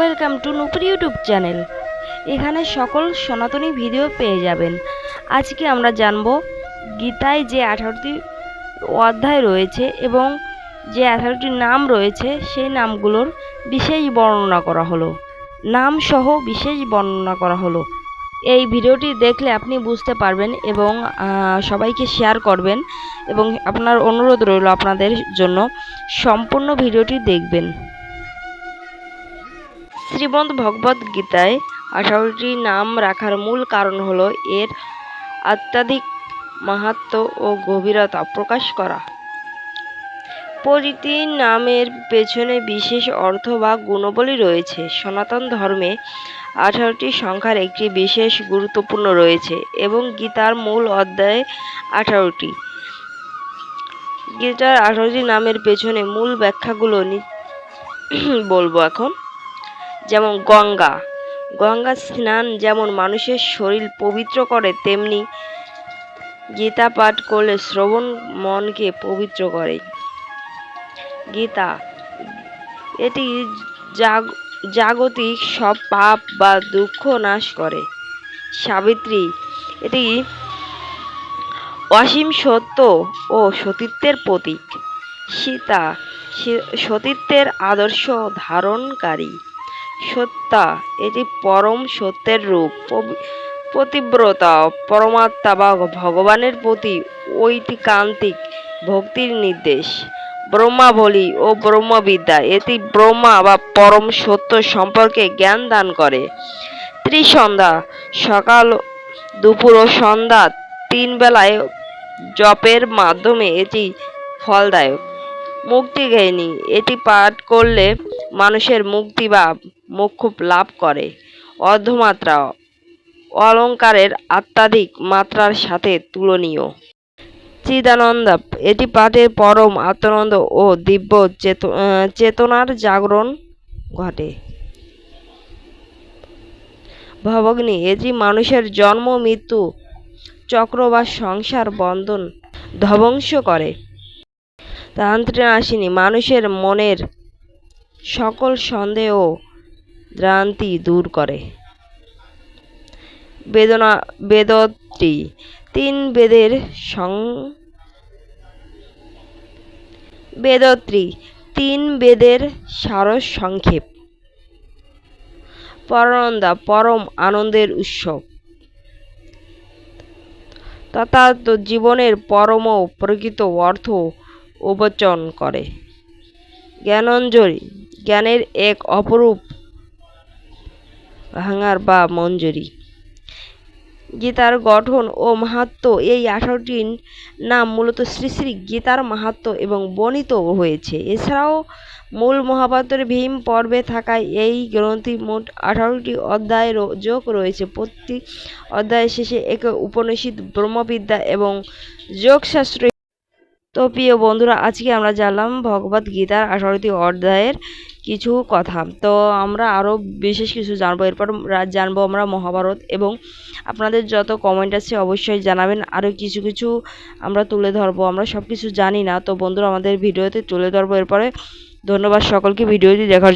Welcome to Nupur YouTube channel. এখানে সকল সনাতনী ভিডিও পেয়ে যাবেন। আজকে আমরা জানব গীতায় যে 18টি অধ্যায় রয়েছে এবং যে 18টি নাম রয়েছে সেই নামগুলোর বিশেষ বর্ণনা করা হলো, নাম সহ বিশেষ বর্ণনা করা হলো। এই ভিডিওটি দেখলে আপনি বুঝতে পারবেন এবং সবাইকে শেয়ার করবেন এবং আপনার অনুরোধ রইল আপনাদের জন্য সম্পূর্ণ ভিডিওটি দেখবেন। শ্রীমদ্ ভগবদ গীতায় 18টি নাম রাখার মূল কারণ হলো এর অত্যধিক মাহাত্ম্য ও গভীরতা প্রকাশ করা। প্রতিটি নামের পেছনে বিশেষ অর্থ বা গুণাবলী রয়েছে। সনাতন ধর্মে 18টি সংখ্যার একটি বিশেষ গুরুত্বপূর্ণ রয়েছে এবং গীতার মূল অধ্যায়ে 18টি। গীতার 18টি নামের পেছনে মূল ব্যাখ্যাগুলো বলবো এখন। যেমন গঙ্গা স্নান যেমন মানুষের শরীর পবিত্র করে, তেমনি গীতা পাঠ করলে শ্রবণ মনকে পবিত্র করে। গীতা এটি জাগতিক সব পাপ বা দুঃখ নাশ করে। সাবিত্রী এটি অসীম সত্য ও সতীত্বের প্রতীক। সীতা সতীত্বের আদর্শ ধারণকারী। সত্যা এটি পরম সত্যের রূপ। পতিব্রতা পরমাত্মা বা ভগবানের প্রতি ঐকান্তিক ভক্তির নির্দেশ। ব্রহ্মাবলী ও ব্রহ্মবিদ্যা এটি ব্রহ্মা বা পরম সত্য সম্পর্কে জ্ঞান দান করে। ত্রিসন্ধ্যা সকাল, দুপুর ও সন্ধ্যা 3 বেলায় জপের মাধ্যমে এটি ফলদায়ক। মুক্তিজ্ঞানী এটি পাঠ করলে মানুষের মুক্তি বা মোক্ষ লাভ করে। অর্ধমাত্রা অলঙ্কারের অত্যাধিক মাত্রার সাথে তুলনীয়। চিদানন্দ এটি পাঠে পরম আত্মানন্দ ও দিব্য চেতনার জাগরণ ঘটে। ভবগ্নি এটি মানুষের জন্ম মৃত্যু চক্র বা সংসার বন্ধন ধ্বংস করে। তান্ত্রিনাশিনী মানুষের মনের সকল সন্দেহ ও ভ্রান্তি দূর করে। বেদত্রী 3 বেদের সারস সংক্ষেপ। পরানন্দা পরম আনন্দের উৎসব তথা জীবনের পরম প্রকৃত অর্থ উন্মোচন করে। জ্ঞানাঞ্জলি জ্ঞানের এক অপরূপ ভাঙার বা মঞ্জরি। গীতার গঠন ও মাহাত্ম্য এই 18টি নাম মূলত শ্রী শ্রী গীতার মাহাত্ম্য এবং বর্ণিত হয়েছে। এছাড়াও মূল মহাভারতের ভীম পর্বে থাকায় এই গ্রন্থে মোট 18টি অধ্যায় যোগ রয়েছে। প্রতি অধ্যায়ের শেষে এক উপনিষদ, ব্রহ্মবিদ্যা এবং যোগশাস্ত্র। তো প্রিয় বন্ধুরা, আজকে আমরা জানলাম ভগবদ গীতার 18টি অধ্যায়ের কিছু কথা। তো আমরা আরও বিশেষ কিছু জানবো। এরপর জানবো আমরা মহাভারত, এবং আপনাদের যত কমেন্ট আছে অবশ্যই জানাবেন। আরও কিছু কিছু আমরা তুলে ধরবো। আমরা সব কিছু জানি না, তো বন্ধুরা আমাদের ভিডিওতে তুলে ধরবো এরপরে। ধন্যবাদ সকলকে ভিডিওটি দেখার